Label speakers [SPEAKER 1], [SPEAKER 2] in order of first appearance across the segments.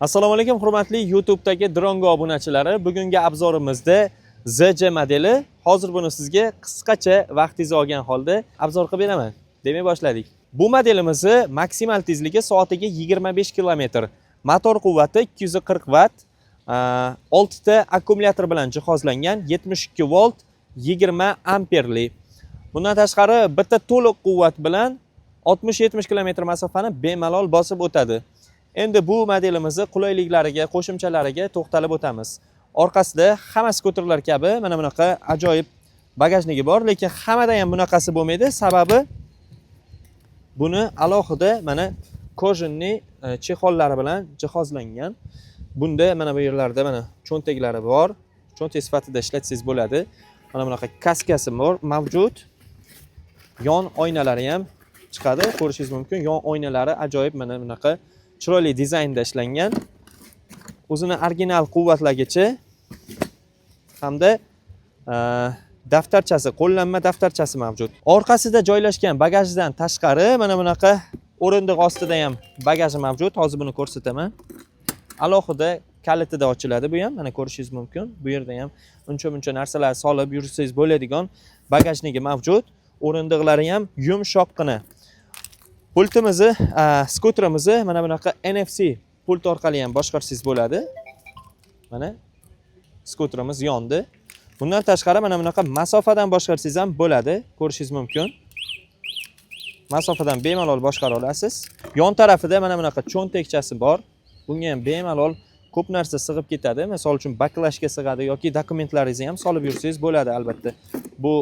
[SPEAKER 1] Assalomu alaykum hurmatli YouTube'dagi Drongo obunachilari. Bugungi obzorimizda ZJ modeli. Hozir buni sizga qisqacha vaqtingizni olgan holda obzor qilib beraman. Demak boshladik. Bu modelimizni maksimal tezligi soatiga 25 km. Motor quvvati 240 Watt, 6 ta akkumulyator bilan jihozlangan, 72 volt, 20 amperli. Bundan tashqari bitta to'liq quvvat bilan 60-70 km masofani bemalol bosib o'tadi. Endi bu modelimizni qulayliklariga, qo'shimchalariga to'xtalib o'tamiz. Orqasida hamma skuterlar kabi mana bunaqa ajoyib bagajnigi bor, lekin hammada ham bunaqasi bo'lmaydi. Sababi buni alohida mana kojinli chexollari bilan jihozlangan. Bunda mana bu yerlarda mana cho'ntaklari bor. Cho'ntak sifatida ishlatsangiz bo'ladi. Mana bunaqa kaskasi bor, mavjud. Yon oynalari ham chiqadi, ko'rishingiz mumkin. Yon oynalari ajoyib mana bunaqa chiroyli dizaynda ishlangan. O'zini original quvvatlagichi hamda daftarchasi, qo'llanma daftarchasi mavjud. Orqasida joylashgan bagajdan tashqari mana bunaqa o'rindiq ostida ham bagaji mavjud. Hozir buni ko'rsataman. Alohida kalitida ochiladi bu ham. Mana ko'rishingiz mumkin. Bu yerda ham uncha-muncha narsalar solib yursangiz bo'ladigan bagajnigi mavjud. O'rindiqlari ham yumshoqqina. Pultimizni, skuterimizni mana bunaqa NFC pult orqali ham boshqarsangiz bo'ladi. Mana skuterimiz yondi. Bundan tashqari mana bunaqa masofadan boshqarsangiz ham bo'ladi, ko'rishingiz mumkin. Masofadan bemalol boshqara olasiz. Yon tarafida mana bunaqa cho'ntakchasi bor. Bunga ham bemalol ko'p narsa sig'ib ketadi. Misol uchun baklashga sig'adi yoki dokumentlaringizni ham solib yursangiz bo'ladi albatta. Bu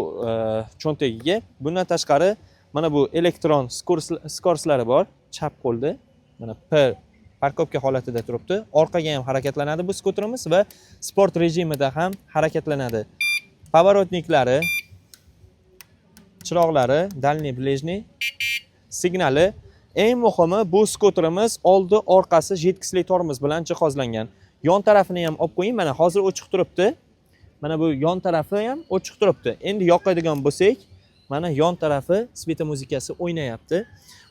[SPEAKER 1] cho'ntagiga. Bundan tashqari mana bu elektron skorslari bor, chap qo'lda. Mana parkovka holatida turibdi. Orqaga ham harakatlanadi bu skuterimiz va sport rejimida ham harakatlanadi. Pavorotniklari, chiroqlari, dalniy, blejniy, signali. Eng muhimi bu skuterimiz oldi, orqasi jetkisli tormoz bilan jihozlangan. Yon tarafini ham olib qo'ying. Mana hozir ochiq turibdi. Mana bu yon tarafi ham ochiq turibdi. Endi yoqadigan bo'lsak, mana yon tarafi sveta muzikasi o'ynayapti.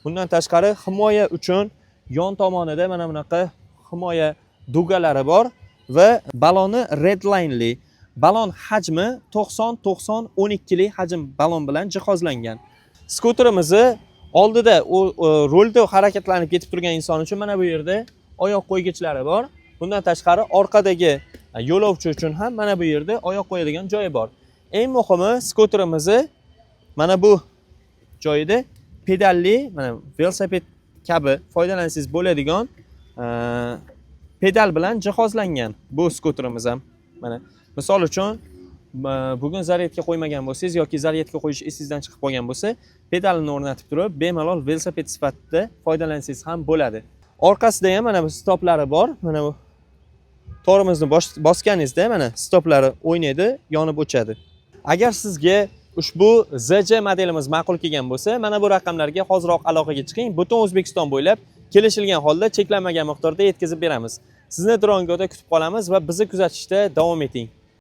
[SPEAKER 1] Bundan tashqari himoya uchun yon tomonida mana bunaqa himoya dugalari bor va baloni redline'li. Balon hajmi 90-90-12 lik hajm balon bilan jihozlangan. Skuterimizni oldida rulda harakatlanib ketib turgan inson uchun mana bu yerda oyoq qo'ygichlari bor. Bundan tashqari orqadagi yo'lovchi uchun ham mana bu yerda oyoq qo'yadigan joyi bor. Eng muhimi skuterimizni mana bu joyida pedalli, mana velosiped kabi foydalansangiz bo'ladigan pedal bilan jihozlangan bu skuterimiz ham. Mana misol uchun bugun zaryadga qo'ymagan bo'lsangiz yoki zaryadga qo'yish esingizdan chiqib qolgan bo'lsa, pedalni o'rnatib turib, bemalol velosiped sifatida foydalansangiz ham bo'ladi. Orqasida ham mana bu stoplari bor. Mana bu tormozni bosganingizda mana stoplari o'ynaydi, yonib o'chadi. Agar sizga ushbu ZJ modelimiz ma'qul kelgan bo'lsa, mana bu raqamlarga hoziroq aloqaga chiqing. Butun O'zbekiston bo'ylab kelishilgan holda cheklanmagan miqdorda yetkazib beramiz. Sizni Drongoda kutib qolamiz va bizni kuzatishda davom eting.